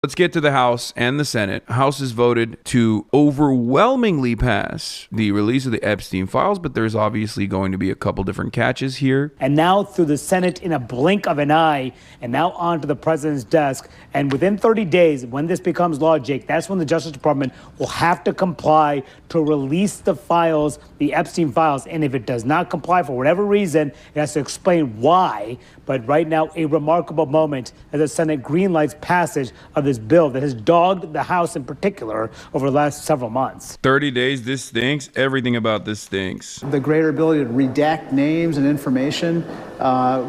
Let's get to the House and the Senate. House has voted to overwhelmingly pass the release of the Epstein files, but there's obviously going to be a couple different catches here. And now through the Senate in a blink of an eye, and now onto the president's desk. And within 30 days, when this becomes law, Jake, that's when the Justice Department will have to comply to release the files, the Epstein files. And if it does not comply for whatever reason, it has to explain why. But right now, a remarkable moment as the Senate greenlights passage of this bill that has dogged the House in particular over the last several months. 30 days, this stinks. Everything about this stinks. The greater ability to redact names and information,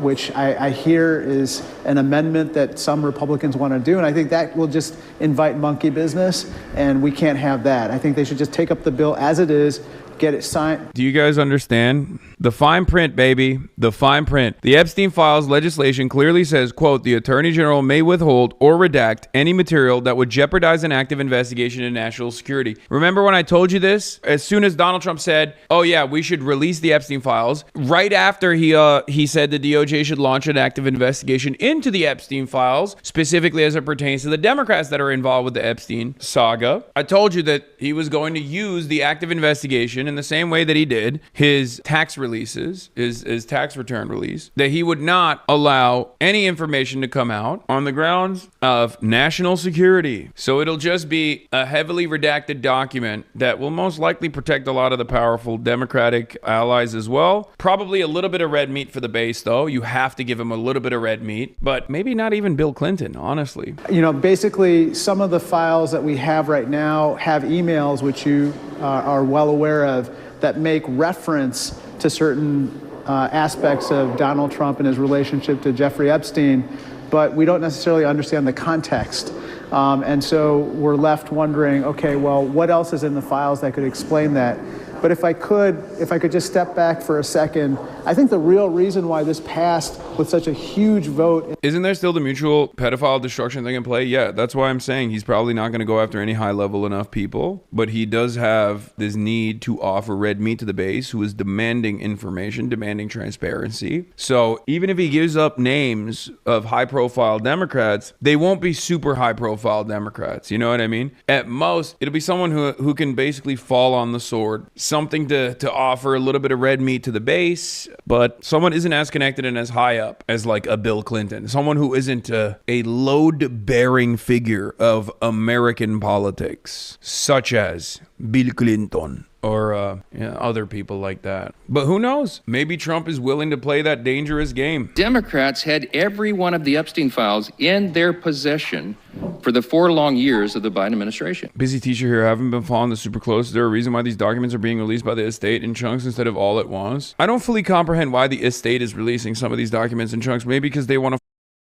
which I hear is an amendment that some Republicans want to do. And I think that will just invite monkey business, and we can't have that. I think they should just take up the bill as it is, get it signed. Do you guys understand? The fine print, baby. The fine print. The Epstein files legislation clearly says, quote, the Attorney General may withhold or redact any material that would jeopardize an active investigation into national security. Remember when I told you this? As soon as Donald Trump said, oh yeah, we should release the Epstein files, right after he said the DOJ should launch an active investigation into the Epstein files, specifically as it pertains to the Democrats that are involved with the Epstein saga, I told you that he was going to use the active investigation in the same way that he did his tax releases, his tax return release, that he would not allow any information to come out on the grounds of national security. So it'll just be a heavily redacted document that will most likely protect a lot of the powerful Democratic allies as well. Probably a little bit of red meat for the base, though. You have to give him a little bit of red meat, but maybe not even Bill Clinton, honestly. You know, basically, some of the files that we have right now have emails, which you are well aware of, that make reference to certain aspects of Donald Trump and his relationship to Jeffrey Epstein, but we don't necessarily understand the context. And so we're left wondering, okay, well, what else is in the files that could explain that? But if I could just step back for a second, I think the real reason why this passed with such a huge vote. Isn't there still the mutual pedophile destruction thing in play? Yeah, that's why I'm saying he's probably not going to go after any high level enough people, but he does have this need to offer red meat to the base who is demanding information, demanding transparency. So even if he gives up names of high profile Democrats, they won't be super high profile Democrats. You know what I mean? At most, it'll be someone who can basically fall on the sword. Something to offer a little bit of red meat to the base, but someone isn't as connected and as high up as like a Bill Clinton. Someone who isn't a load-bearing figure of American politics, such as Bill Clinton. Or other people like that. But who knows? Maybe Trump is willing to play that dangerous game. Democrats had every one of the Epstein files in their possession for the 4 long years of the Biden administration. Busy teacher here. I haven't been following this super close. Is there a reason why these documents are being released by the estate in chunks instead of all at once? I don't fully comprehend why the estate is releasing some of these documents in chunks. Maybe because they want to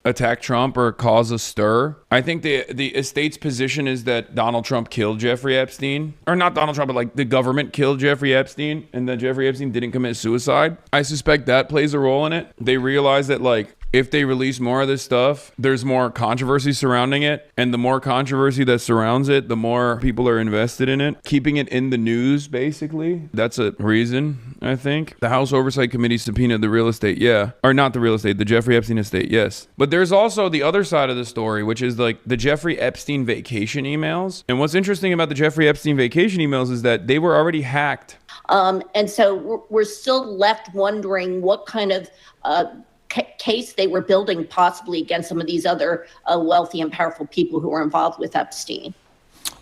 attack Trump or cause a stir. I think the estate's position is that Donald Trump killed Jeffrey Epstein. Or not Donald Trump, but like the government killed Jeffrey Epstein and that Jeffrey Epstein didn't commit suicide. I suspect that plays a role in it. They realize that like if they release more of this stuff, there's more controversy surrounding it. And the more controversy that surrounds it, the more people are invested in it. Keeping it in the news, basically. That's a reason, I think. The House Oversight Committee subpoenaed the real estate, yeah. Or not the real estate, the Jeffrey Epstein estate, yes. But there's also the other side of the story, which is like the Jeffrey Epstein vacation emails. And what's interesting about the Jeffrey Epstein vacation emails is that they were already hacked. And so we're still left wondering what kind of case they were building possibly against some of these other wealthy and powerful people who were involved with Epstein.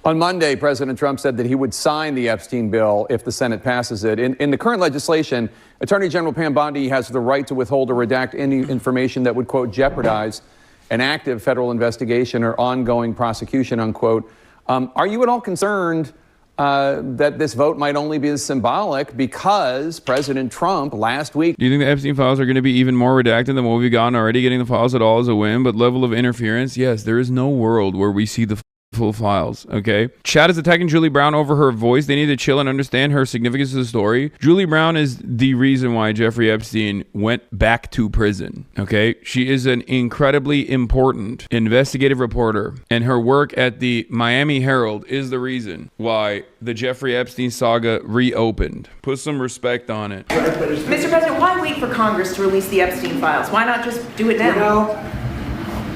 On Monday, President Trump said that he would sign the Epstein bill if the Senate passes it. In the current legislation, Attorney General Pam Bondi has the right to withhold or redact any information that would, quote, jeopardize an active federal investigation or ongoing prosecution, unquote. Are you at all concerned that this vote might only be symbolic because President Trump last week... Do you think the Epstein files are going to be even more redacted than what we've gotten already? Getting the files at all is a win, but level of interference, yes, there is no world where we see the full files, okay? Chad is attacking Julie Brown over her voice. They need to chill and understand her significance of the story. Julie Brown is the reason why Jeffrey Epstein went back to prison, okay? She is an incredibly important investigative reporter, and her work at the Miami Herald is the reason why the Jeffrey Epstein saga reopened. Put some respect on it. Mr. President, why wait for Congress to release the Epstein files? Why not just do it now?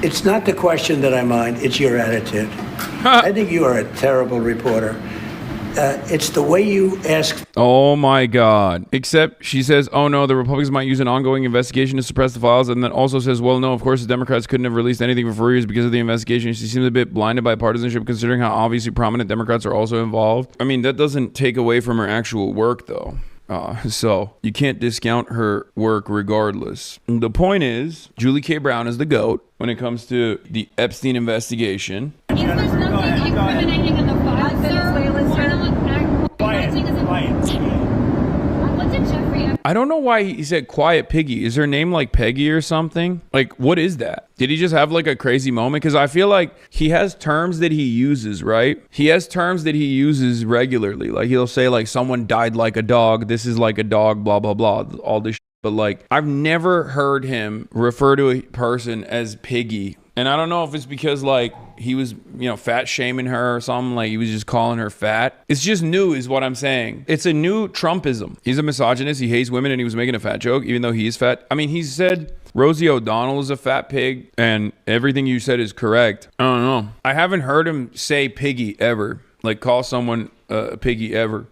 It's not the question that I mind, it's your attitude. I think you are a terrible reporter. It's the way you ask. Oh my God. Except she says, oh no, the Republicans might use an ongoing investigation to suppress the files. And then also says, well, no, of course the Democrats couldn't have released anything for 4 years because of the investigation. She seems a bit blinded by partisanship considering how obviously prominent Democrats are also involved. I mean, that doesn't take away from her actual work though. So you can't discount her work regardless. The point is, Julie K. Brown is the GOAT when it comes to the Epstein investigation. If there's nothing incriminating in the files, what did Jeffrey? I don't know why he said quiet piggy. Is her name like Peggy or something? Like, what is that? Did he just have like a crazy moment? Because I feel like he has terms that he uses, right? He has terms that he uses regularly. Like he'll say like someone died like a dog. This is like a dog, blah, blah, blah. All this shit. But like, I've never heard him refer to a person as piggy. And I don't know if it's because like he was, fat shaming her or something. Like he was just calling her fat. It's just new is what I'm saying. It's a new Trumpism. He's a misogynist. He hates women and he was making a fat joke, even though he is fat. I mean, he said Rosie O'Donnell is a fat pig and everything you said is correct. I don't know. I haven't heard him say piggy ever. Like call someone a piggy ever.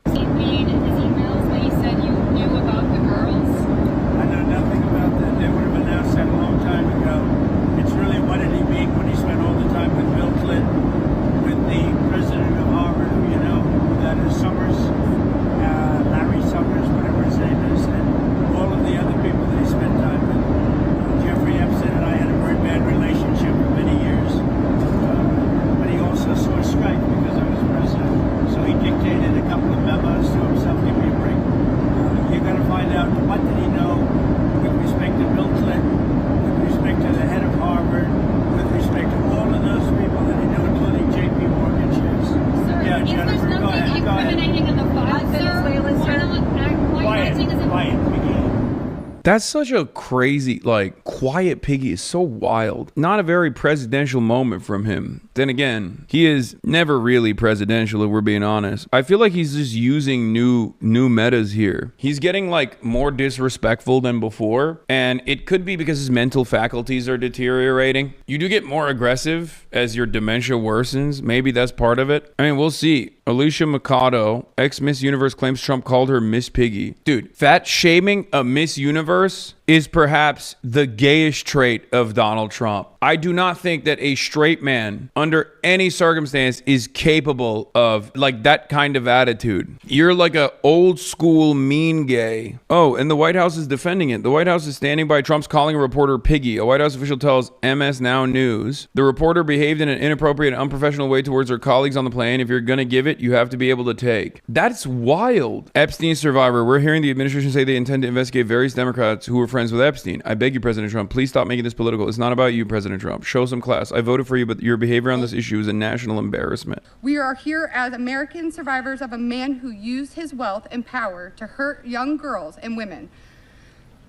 That's such a crazy, like, quiet piggy is so wild. Not a very presidential moment from him. Then again, he is never really presidential if we're being honest. I feel like he's just using new metas here. He's getting like more disrespectful than before. And it could be because his mental faculties are deteriorating. You do get more aggressive as your dementia worsens. Maybe that's part of it. I mean, we'll see. Alicia Mikado, ex-Miss Universe, claims Trump called her Miss Piggy. Dude, fat shaming a Miss Universe is perhaps the gayish trait of Donald Trump. I do not think that a straight man under any circumstance is capable of like that kind of attitude. You're like a old school mean gay. Oh, and the White House is defending it. The White House is standing by Trump's calling a reporter piggy. A White House official tells MS Now News the reporter behaved in an inappropriate and unprofessional way towards her colleagues on the plane. If you're gonna give it, you have to be able to take. That's wild. Epstein survivor. We're hearing the administration say they intend to investigate various Democrats who were friends with Epstein. I beg you, President Trump, please stop making this political. It's not about you, President Trump. Show some class. I voted for you, but your behavior on this issue is a national embarrassment. We are here as American survivors of a man who used his wealth and power to hurt young girls and women.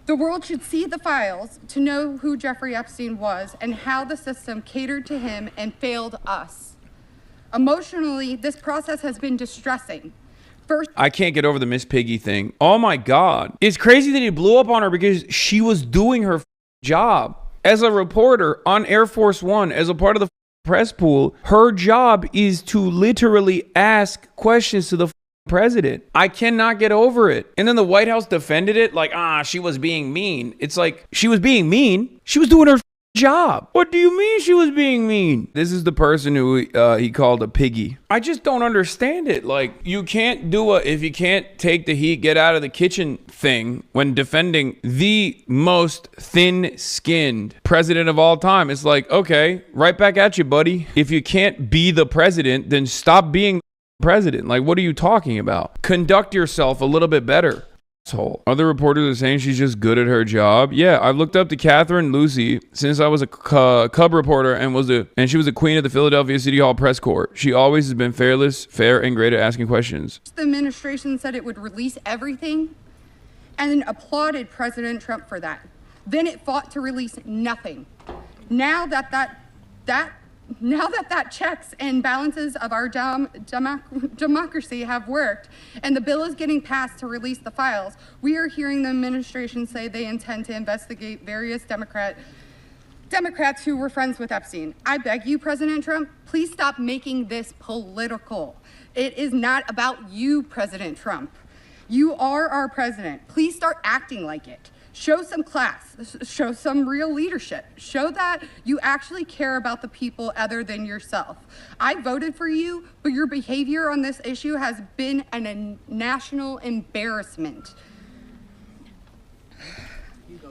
The world should see the files to know who Jeffrey Epstein was and how the system catered to him and failed us. Emotionally, this process has been distressing. First, I can't get over the Miss Piggy thing. Oh my God. It's crazy that he blew up on her because she was doing her job. As a reporter on Air Force One, as a part of the press pool, her job is to literally ask questions to the president. I cannot get over it. And then the White House defended it like, she was being mean. It's like, she was being mean. She was doing her job. What do you mean she was being mean? This is the person who he called a piggy. I just don't understand it. Like, you can't do if you can't take the heat, get out of the kitchen thing when defending the most thin-skinned president of all time. It's like, okay, right back at you, buddy. If you can't be the president, then stop being president. Like, what are you talking about? Conduct yourself a little bit better. Other reporters are saying she's just good at her job. Yeah, I've looked up to Catherine Lucy since I was a Cub reporter and she was a queen of the Philadelphia City Hall press corps. She always has been fearless, fair, and great at asking questions. the administration said it would release everything and applauded President Trump for that. Then it fought to release nothing. Now that checks and balances of our democracy have worked and the bill is getting passed to release the files, we are hearing the administration say they intend to investigate various Democrat Democrats who were friends with Epstein, I beg you, President Trump, please stop making this political. It is not about you, President Trump. You are our president. Please start acting like it. Show some class, show some real leadership, show that you actually care about the people other than yourself. I voted for you, but your behavior on this issue has been a national embarrassment.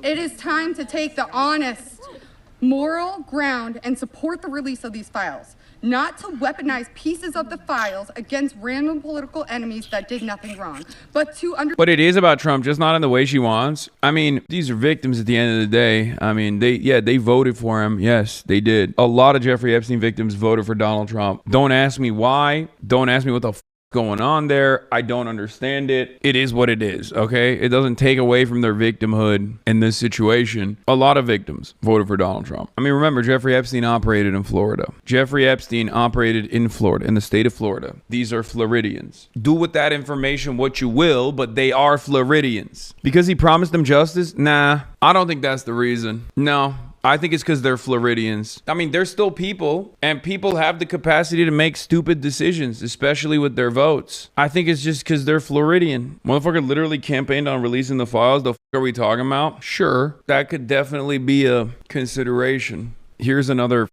It is time to take the honest, moral ground and support the release of these files, not to weaponize pieces of the files against random political enemies that did nothing wrong, but to But it is about Trump, just not in the way she wants. I mean, these are victims at the end of the day. I mean, they voted for him. Yes, they did. A lot of Jeffrey Epstein victims voted for Donald Trump. Don't ask me why. Don't ask me what the going on there. I don't understand it. It is what it is, okay? It doesn't take away from their victimhood in this situation. A lot of victims voted for Donald Trump. I mean, remember, Jeffrey Epstein operated in Florida. Jeffrey Epstein operated in Florida, in the state of Florida. These are Floridians. Do with that information what you will, but they are Floridians. Because he promised them justice? Nah, I don't think that's the reason. No. I think it's because they're Floridians. I mean, they're still people, and people have the capacity to make stupid decisions, especially with their votes. I think it's just because they're Floridian. Motherfucker literally campaigned on releasing the files. The f are we talking about? Sure, that could definitely be a consideration. Here's another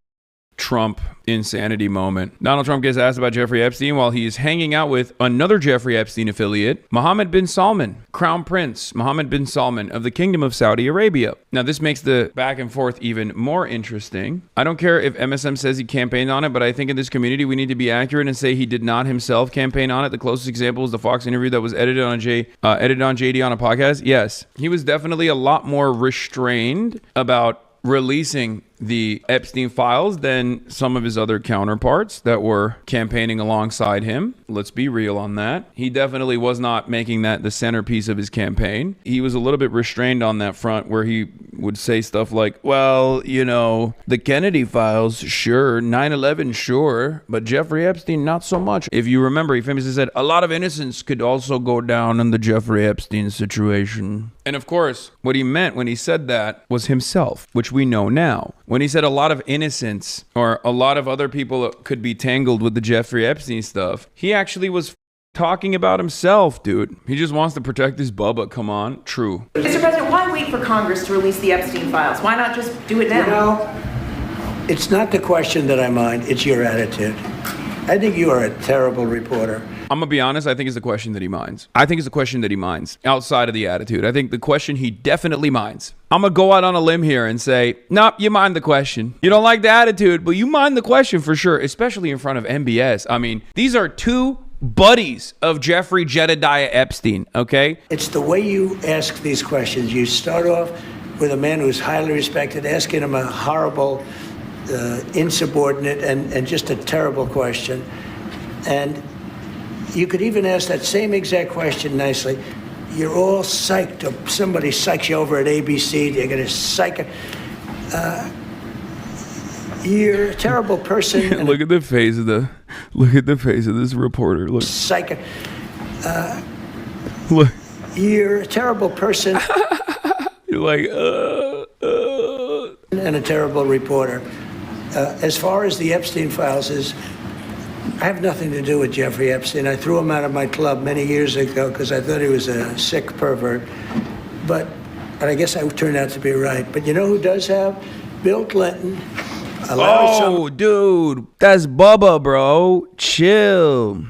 Trump insanity moment. Donald Trump gets asked about Jeffrey Epstein while he's hanging out with another Jeffrey Epstein affiliate, Mohammed bin Salman, Crown Prince Mohammed bin Salman of the Kingdom of Saudi Arabia. Now, this makes the back and forth even more interesting. I don't care if MSM says he campaigned on it, but I think in this community we need to be accurate and say he did not himself campaign on it. The closest example is the Fox interview that was edited on JD on a podcast. Yes, he was definitely a lot more restrained about releasing the Epstein files than some of his other counterparts that were campaigning alongside him. Let's be real on that. He definitely was not making that the centerpiece of his campaign. He was a little bit restrained on that front, where he would say stuff like, well, you know, the Kennedy files, sure, 9/11, sure, but Jeffrey Epstein, not so much. If you remember, he famously said, a lot of innocents could also go down in the Jeffrey Epstein situation. And of course, what he meant when he said that was himself, which we know now. When he said a lot of innocents or a lot of other people could be tangled with the Jeffrey Epstein stuff, he actually was talking about himself, dude. He just wants to protect his Bubba. Come on. True. Mr. President, why wait for Congress to release the Epstein files? Why not just do it now? You know, it's not the question that I mind, it's your attitude. I think you are a terrible reporter. I'm going to be honest, I think it's the question that he minds. I think it's the question that he minds outside of the attitude. I think the question he definitely minds. I'm going to go out on a limb here and say, nope, you mind the question. You don't like the attitude, but you mind the question for sure, especially in front of MBS. I mean, these are two buddies of Jeffrey Jedediah Epstein, okay? It's the way you ask these questions. You start off with a man who's highly respected, asking him a horrible, insubordinate, and just a terrible question. And you could even ask that same exact question nicely. You're all psyched up. Somebody psychs you over at ABC. You're going to psych it. You're a terrible person. Look at the face of this reporter. Look. Psych it. Look. You're a terrible person. You're like, And a terrible reporter. As far as the Epstein files is, I have nothing to do with Jeffrey Epstein. I threw him out of my club many years ago because I thought he was a sick pervert. But I guess I turned out to be right. But you know who does have? Bill Clinton. Dude, that's Bubba, bro. Chill.